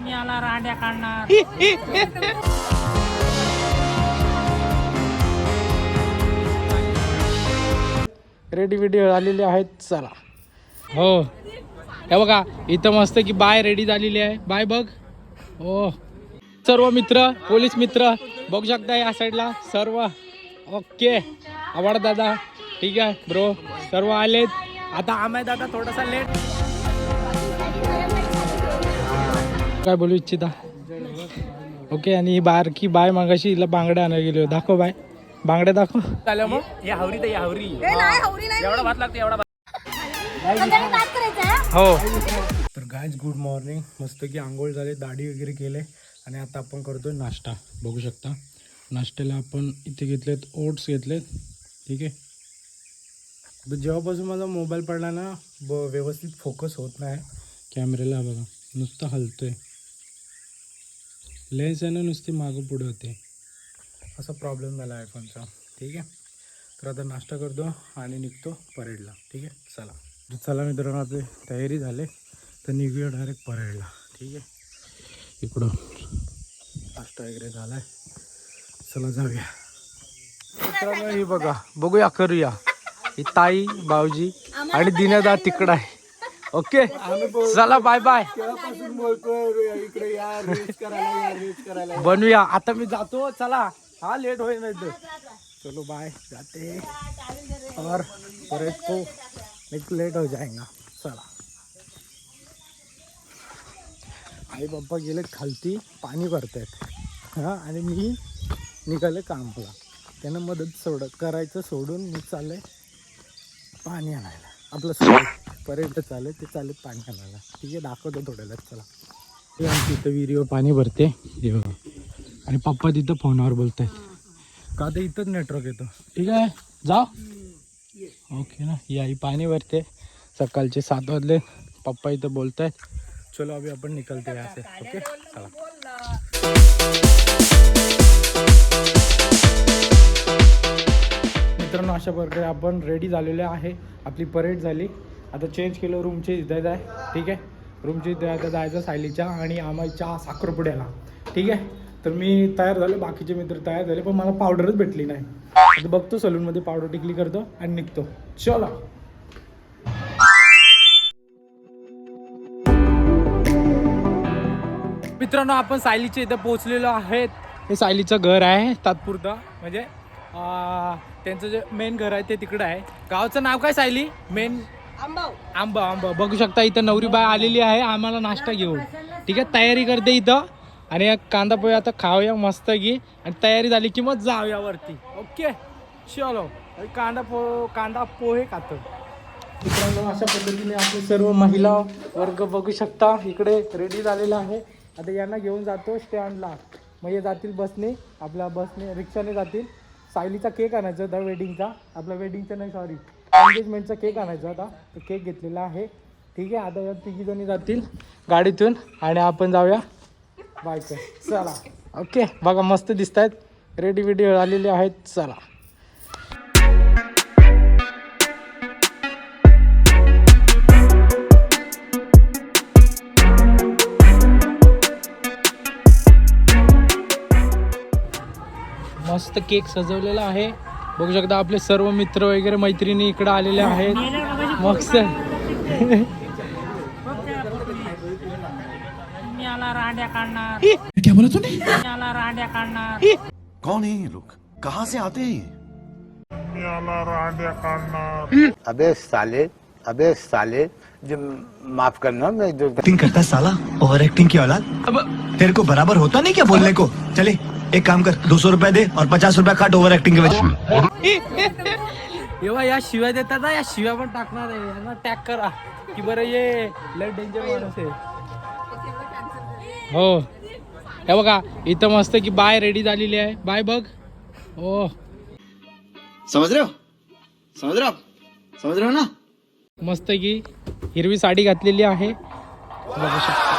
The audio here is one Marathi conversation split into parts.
याला रांड्या काढणार. रेडी व्हिडिओ आलेले आहेत. चला. हो हे बघा इथं मस्त की बाय रेडी झालेली आहे. बाय बघ. हो सर्व मित्र पोलीस मित्र बघू शकता या साईडला सर्व. ओके आवाड दादा ठीक आहे ब्रो सर्व आलेत. आता आम्ही दादा थोडासा लेट. काय बोलू इच्छिता. ओके आणि ही बारकी बाय मागाशी हिला बांगड्या आणायला गेलो. दाखव बाय बांगड्या दाखव. चालेल मग या हावरी तर या हावरी एवढा भात लागते एवढा हो. तर गाईज गुड मॉर्निंग. मस्त की आंघोळ झाले दाढी वगैरे केले आणि आता आपण करतोय नाश्ता. बघू शकता नाश्त्याला आपण इथे घेतलेत ओट्स घेतलेत. ठीक आहे. तर जेव्हापासून माझा मोबाईल पडला ना व्यवस्थित फोकस होत नाही कॅमेऱ्याला. बघा नुसतं हलतोय. लेन्स आहे ना नुसती मागं पुढे होते. असा प्रॉब्लेम झाला आयफोनचा. ठीक आहे. तर आता नाश्ता करतो आणि निघतो परेडला. ठीक आहे चला. चला मित्रांनो आपली तयारी झाली तर निघूया डायरेक्ट परेडला. ठीक आहे. इकडं नाश्ता वगैरे झाला आहे. चला जाऊया मित्रांनो. ही बघा बघूया करूया. ही ताई भाऊजी आणि दिनदा तिकडं आहे. ओके चला बाय बाय. बनूया आता मी जातो. चला हा लेट होईल नाही तर. चलो बाय जाते और परेड को एक लेट हो जाएगा. चला. आई पप्पा गेले खालती पाणी भरतायत. हां आणि मी निघाले कामाला. त्यांना मदत करायचं सोडून मी चालले पाणी आणायला. आपलं परेड चालेल ते चालेल पाणी आणायला. ठीक आहे दाखवतो थोड्याला. चला. हे आमची इथं विहिरीवर पाणी भरते आणि पप्पा तिथं फोनवर बोलत आहेत. का तर इथंच नेटवर्क येतो. ठीक आहे जाओ. ओके ना. ही आई पाणी भरते. सकाळचे 7 वाजले. पप्पा इथं बोलत आहेत. चलो अभी आपण निकलते यहाँ से. ओके चला. मित्रांनो अशा प्रकारे आपण रेडी झालेले आहे. आपली परेड झाली. आता चेंज केलं रूमचे इथे जाय. ठीक आहे. रूमचे इथे आता जायचं सायलीच्या आणि आम्हाच्या साखरपुड्याला. ठीक आहे. तर मी तयार झालो. बाकीचे मित्र तयार झाले पण मला पावडरच भेटली नाही. आता बघतो सलूनमध्ये पावडर टिकली करतो आणि निघतो. चला. मित्रांनो आपण सायलीच्या इथं पोहोचलेलो आहेत. हे सायलीचं घर आहे तात्पुरतं. म्हणजे त्यांचं जे मेन घर आहे ते तिकडं आहे. गावचं नाव काय सायली. मेन आंबा बघू शकता. इथं नवरी बाय आलेली आहे आम्हाला नाश्ता घेऊन. ठीक आहे. तयारी करते इथं आणि कांदा पोहे आता खाऊया मस्त की आणि तयारी झाली की मग जाऊया वरती. ओके चलो. कांदा पोहे खातो. मित्रांनो अशा पद्धतीने आपले सर्व महिला वर्ग बघू शकता इकडे रेडी झालेला आहे. आता यांना घेऊन जातो स्टँडला. मग हे जातील बसने. आपल्या बसने रिक्षाने जातील. सायलीचा केक आणायचा होता वेडिंगचा. आपला वेडिंगचा नाही सॉरी एंगेजमेंटचा केक आणायचा होता. तो केक घेतलेला आहे. ठीक आहे. आता या तिघीजणी जातील गाडीतून आणि आपण जाऊया बायचं. चला. ओके बघा मस्त दिसत आहेत. रेडी व्हिडिओ आलेले आहेत. चला. मस्त केक सजवलेला आहे. बघू शकता आपले सर्व मित्र वगैरे मैत्रिणी इकडे आलेले आहेत. मस्त याला रांड्या काढणार. क्या बोला तूने. याला रांड्या काढणार. कौन है ये लोग कहाँ से आते हैं. याला रांड्या काढणार. अबे साले जो माफ करना मैं जो एक्टिंग करता है साला. ओवर एक्टिंग की औलाद. अब तेरे को बराबर होता नहीं क्या बोलने को. चले एक काम कर 200 रुपए दे और 50 रुपया काट ओवर एक्टिंग के वजह. एव्हा या शिव्या देतात ना. या शिव्या पण टाकणार आहे. यांना टॅग करा की बरं ये लय डेंजर माणूस आहे. हो हे बघा इथं मस्त की बाय रेडी झालेली आहे. बाय बघ. हो समझ रहे हो ना. मस्त की हिरवी साडी घातलेली आहे. बघू शकता.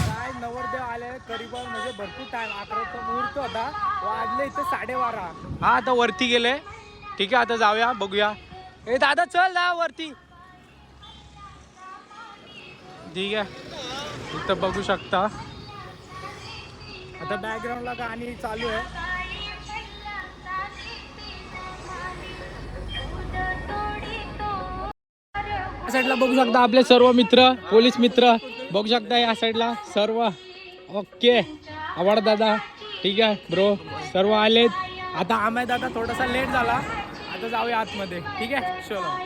काय नवरदेव आले करीबन म्हणजे भरपूर टाइम. 11चा मुहूर्त होता. वाजले इथे 12:30. हा आता वरती गेले. ठीक आहे आता जाऊया बघूया. ए दादा चल ना वरती. ठीक आहे. इथं बघू शकता आता बॅकग्राऊंडला गाणी चालू आहे. या साईडला बघू शकता आपले सर्व मित्र, पोलीस मित्र बघू शकता. या साईडला सर्व ओके. आवाड दादा ठीक आहे ब्रो, सर्व आलेत. आता आम्ही दादा थोडासा लेट झाला, आता जाऊया आतमध्ये. ठीक आहे चलो.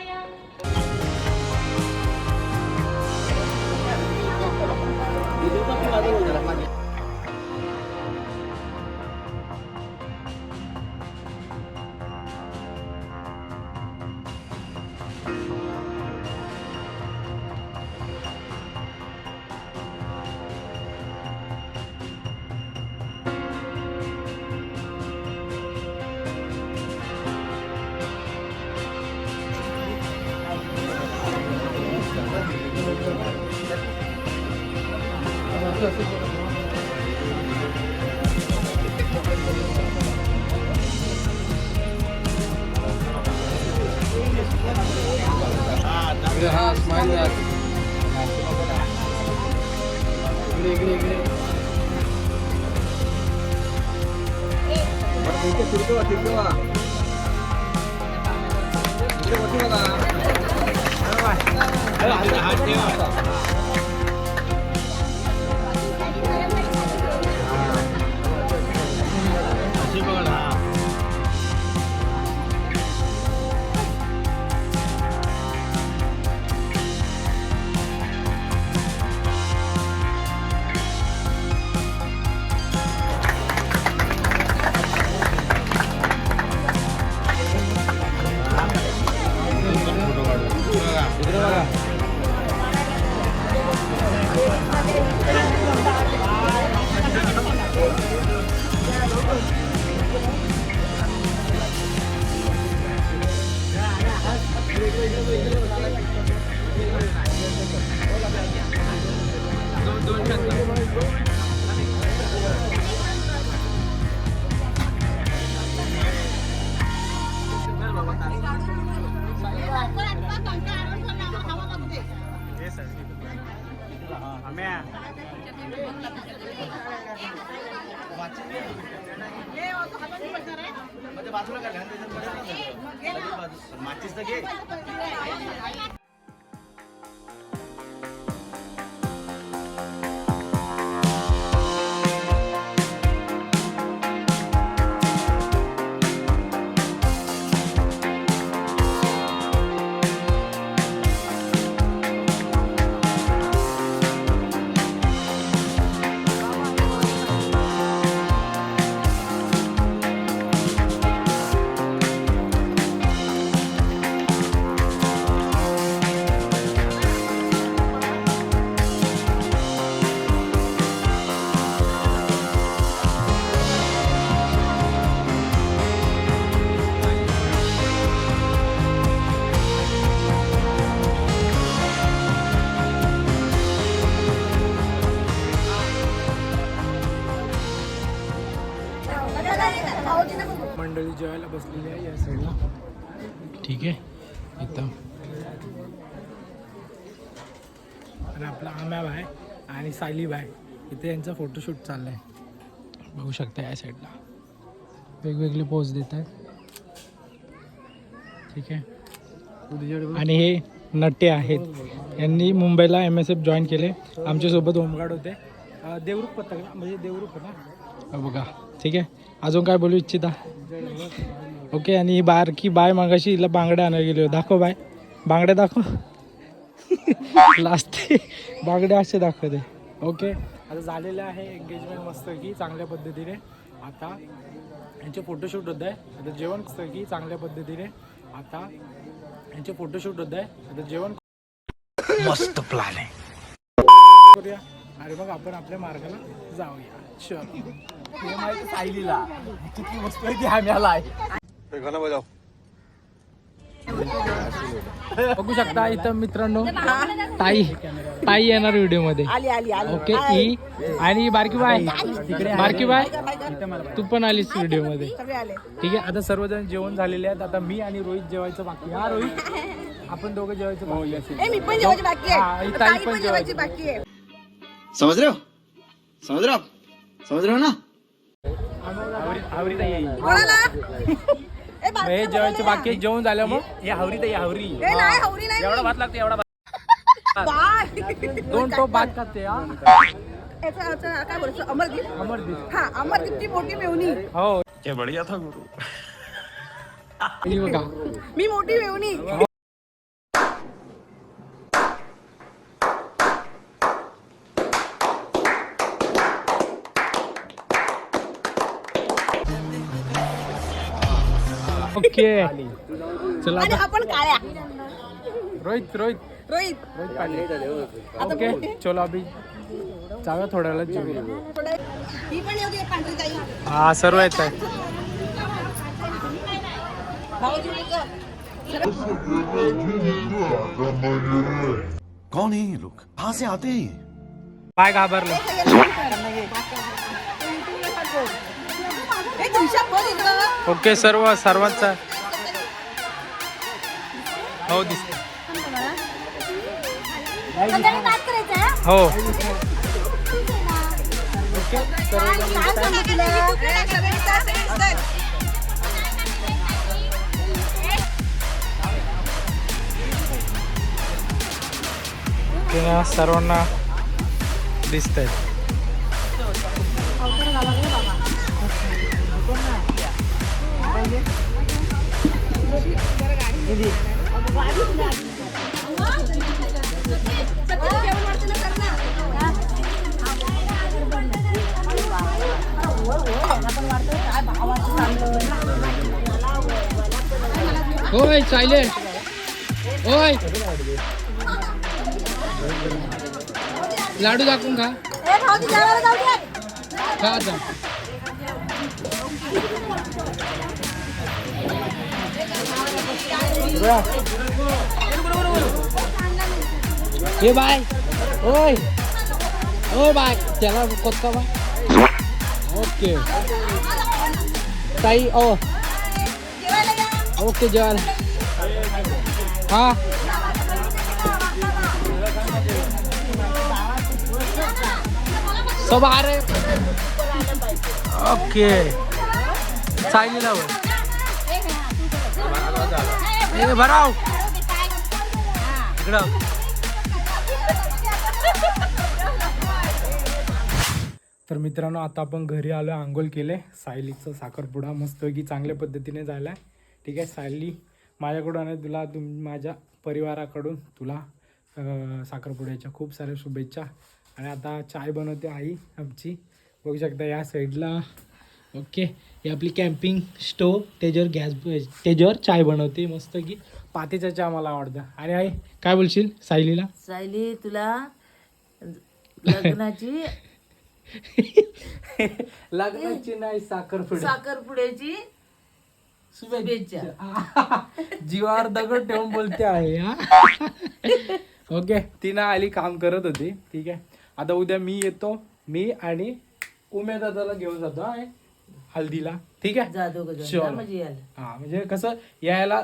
मंडळी जेवायला बसलेली आहे या साईडला. ठीक आहे इथं. आणि आपला आम्या भाई आणि सायली भाई इथे यांचा फोटोशूट चाललाय. बघू शकता या साईडला वेगवेगळे पोज देत आहेत. ठीक आहे. आणि हे नट्टे आहेत, यांनी मुंबईला MSF जॉईन केले. आमच्यासोबत होमगार्ड होते. देवरूप पथक म्हणजे देवरूप होता बघा. ठीक आहे. अजून काय बोलू इच्छिता? ओके. आणि ही बारकी बाय मागाशी हिला बांगड्या आणायला गेली. दाखव बाय, बांगड्या दाखव. लास्ट बांगड्या असे दाखवते. ओके. आता झालेलं आहे एंगेजमेंट मस्त की चांगल्या पद्धतीने. आता यांचे फोटोशूट होत आहे. आता जेवण मस्त की चांगल्या पद्धतीने. आता यांचे फोटोशूट होत आहे. आता जेवण मस्त प्लॅन आहे. करूया आणि मग आपण आपल्या मार्गाला जाऊया. चल. हे माहिती सायलीला किती वस्तू आहे ती आम्ही आलाय. बघू शकता इथं मित्रांनो ताई ताई येणार व्हिडिओ मध्ये. ओके. ई आणि बारकी बाय, बारकी बाय तू पण आलीस व्हिडिओ मध्ये. ठीक आहे. आता सर्वजण जेवण झालेले आहेत. आता मी आणि रोहित जेवायचं बाकी. हा रोहित आपण दोघं जेवायचं बाकी. मी पण जेवायची बाकी आहे. ताई पण जेवायची बाकी आहे. समझ रहे हो समझ रहे हो आप समझ रहे हो ना हावरी ताई येईल. कोणाला हे जेवायचे बाकी आहे, जेवण झालं मग हे हावरी ताई हावरी नाही हवरी नाही एवढा भात लागतो एवढा भात. दोन टोप भात खाते हा याचं काय बोलतो अमरदीप अमरदीप हा अमरदीपची मोठी मेवणी हो क्या बढ़िया था गुरु हे बघा मी मोठी मेवणी ओके चला आणि आता आपण काळ्या रोहित रोहित रोहित रोहित पाटील आता ओके मोठी. चलो अभी जाऊया थोड्या वेळात जेवूया थोडं- ही पण येऊ दे पांढरी ताई हा सर्व येत आहे भाऊजी बोलतो. कौन है ये लोग कहाँ से आते हैं ये काय घाबरलं हे दिशा बघ इकडं. ओके सर्वांचा हो दिसत हो ओके सर्वांना दिसत आहे ओय चायले ओय लाडू दाखवून खा खा आता ए बाय ओय ओ बाय त्याला कोणता बाय ओके ताई ओ ओके जेवायला हा सब आ रहे ओके सायलीला ए भराव इकडं तर मित्रांनो आता आपण घरी आलो आंघोळ केले सायलीचं साखरपुडा मस्तपैकी चांगल्या पद्धतीने झाला आहे ठीक आहे सायली माझ्याकडून आणि तुला माझ्या परिवाराकडून तुला साखरपुड्याच्या खूप साऱ्या शुभेच्छा आणि आता चाय बनवते आई आमची बघू शकता या साईडला ओके ही आपली कॅम्पिंग स्टोव त्याच्यावर गॅस त्याच्यावर चाय बनवते मस्त की पातेचा चहा मला आवडतं आणि आई काय बोलशील सायलीला सायली तुला लग्नाची लग्नाची नाही साखरपुड्याची शुभेच्छा जीवावर दगड ठेवून बोलते आहे हा ओके तिनं आली काम करत होती ठीक आहे आता उद्या मी येतो मी आणि उमेद दादाला घेऊन जातो आहे हल्दीला ठीक आहे जा दोघं चलो. हा म्हणजे कसं यायला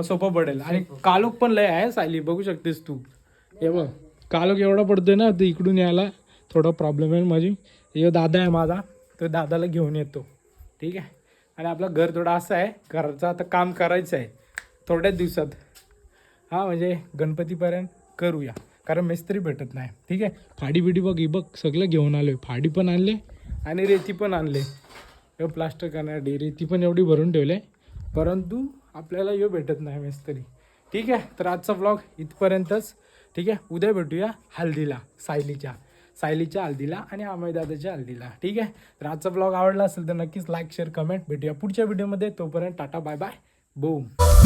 सोपं पडेल आणि कालोख पण लय आहे सायली बघू शकतेस तू हे बघ कालोख एवढा पडतोय ना तर इकडून यायला थोडा प्रॉब्लेम आहे माझी यो दादा आहे माझा तो दादाला घेऊन येतो ठीक आहे आणि आपलं घर थोडं असं आहे घराचं आता काम करायचं आहे थोड्याच दिवसात हां म्हणजे गणपतीपर्यंत करूया कारण मिस्त्री भेटत नाही ठीक आहे फाडी बिडी बघ ही बघ सगळं घेऊन आलो आहे फाडी पण आणले आणि रेती पण आणले यो प्लास्टर करण्यासाठी रेती पण एवढी भरून ठेवले परंतु आपल्याला यो भेटत नाही मिस्त्री ठीक आहे तर आजचा व्लॉग इथपर्यंतच ठीक आहे उद्या भेटूया हल्दीला सायलीच्या हल्दीला आणि अमयदादाच्या हल्दीला ठीक आहे तर आजचा ब्लॉग आवडला असेल तर नक्कीच लाईक शेअर कमेंट भेटूया पुढच्या व्हिडिओमध्ये तोपर्यंत टाटा बाय बाय बूम